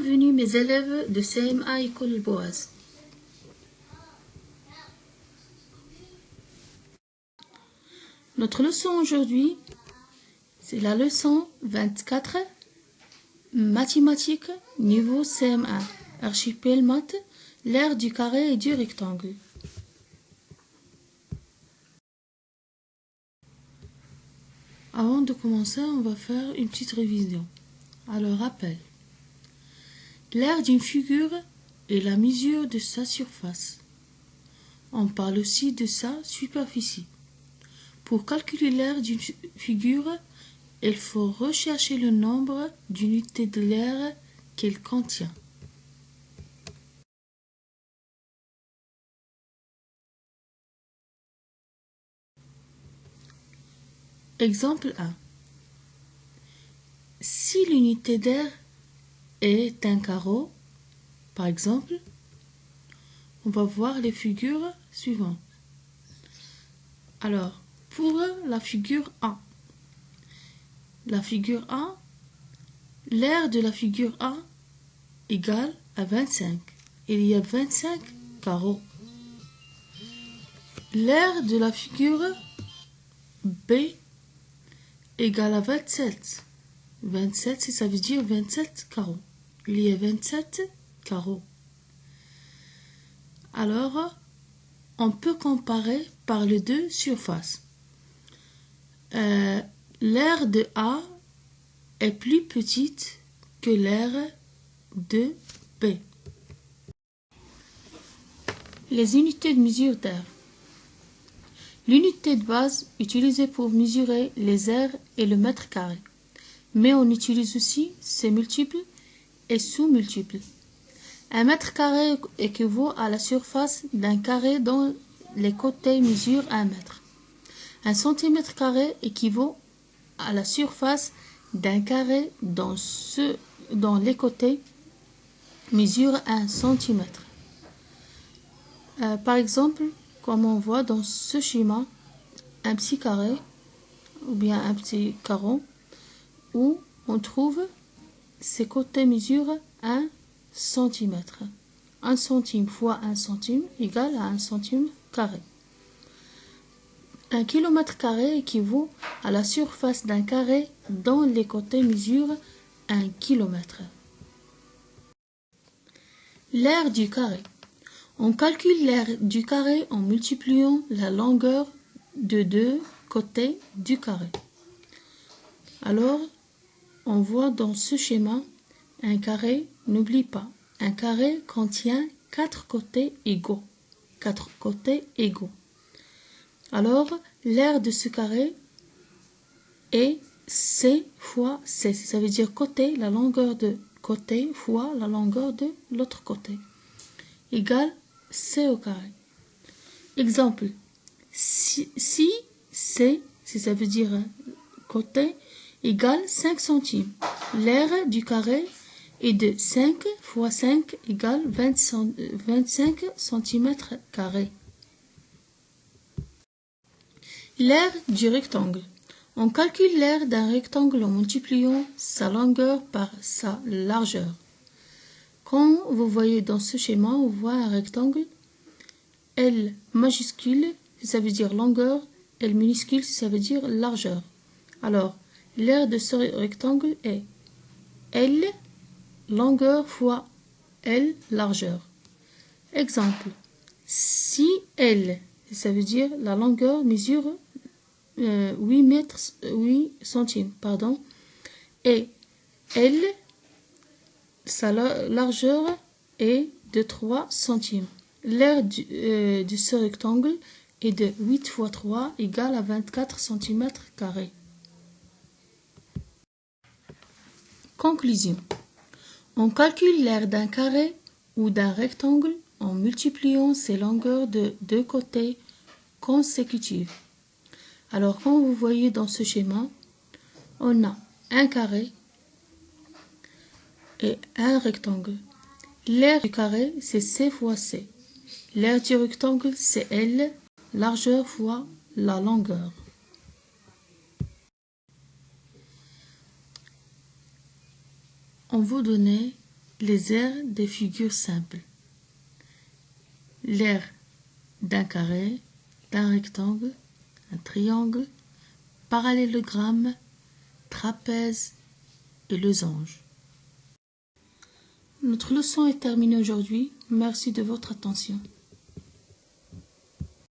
Bienvenue mes élèves de CM1 École Boaz. Notre leçon aujourd'hui, c'est la leçon 24, mathématiques, niveau CM1, archipel maths, l'ère du carré et du rectangle. Avant de commencer, on va faire une petite révision. Alors, rappel. L'aire d'une figure est la mesure de sa surface. On parle aussi de sa superficie. Pour calculer l'aire d'une figure, il faut rechercher le nombre d'unités de l'aire qu'elle contient. Exemple 1. Si l'unité d'aire est un carreau, par exemple, on va voir les figures suivantes. Alors, pour la figure A, l'aire de la figure A égale à 25. Il y a 25 carreaux. L'aire de la figure B égale à 27. 27, ça veut dire 27 carreaux. Il y a 27 carreaux. Alors, on peut comparer par les deux surfaces. L'aire de A est plus petite que l'aire de B. Les unités de mesure d'aire. L'unité de base utilisée pour mesurer les aires est le mètre carré, mais on utilise aussi ses multiples et sous-multiples. Un mètre carré équivaut à la surface d'un carré dont les côtés mesurent 1 mètre. Un centimètre carré équivaut à la surface d'un carré dont les côtés mesurent 1 centimètre. Par exemple, comme on voit dans ce schéma, un petit carré ou bien un petit carreau où on trouve ses côtés mesurent 1 centimètre. 1 centime fois 1 centime égale à 1 centime carré. Un kilomètre carré équivaut à la surface d'un carré dont les côtés mesurent 1 kilomètre. L'aire du carré. On calcule l'aire du carré en multipliant la longueur de deux côtés du carré. Alors, on voit dans ce schéma un carré, n'oublie pas, un carré contient 4 côtés égaux. 4 côtés égaux. Alors, l'aire de ce carré est C fois C. Ça veut dire côté, la longueur de côté fois la longueur de l'autre côté. Égale C au carré. Exemple, si C, ça veut dire côté, égale 5 centimes. L'aire du carré est de 5 fois 5 égale 25 cm². L'aire du rectangle. On calcule l'aire d'un rectangle en multipliant sa longueur par sa largeur. Comme vous voyez dans ce schéma, on voit un rectangle. L majuscule, ça veut dire longueur. L minuscule, ça veut dire largeur. Alors, l'aire de ce rectangle est L longueur fois L largeur. Exemple, si L, ça veut dire la longueur mesure 8 centimes, et L, sa largeur est de 3 centimes. L'aire de ce rectangle est de 8 fois 3 égale à 24 cm². Conclusion. On calcule l'aire d'un carré ou d'un rectangle en multipliant ses longueurs de deux côtés consécutives. Alors, comme vous voyez dans ce schéma, on a un carré et un rectangle. L'aire du carré, c'est C fois C. L'aire du rectangle, c'est L, largeur fois la longueur. On vous donnait les aires des figures simples. L'aire d'un carré, d'un rectangle, un triangle, parallélogramme, trapèze et losange. Notre leçon est terminée aujourd'hui. Merci de votre attention.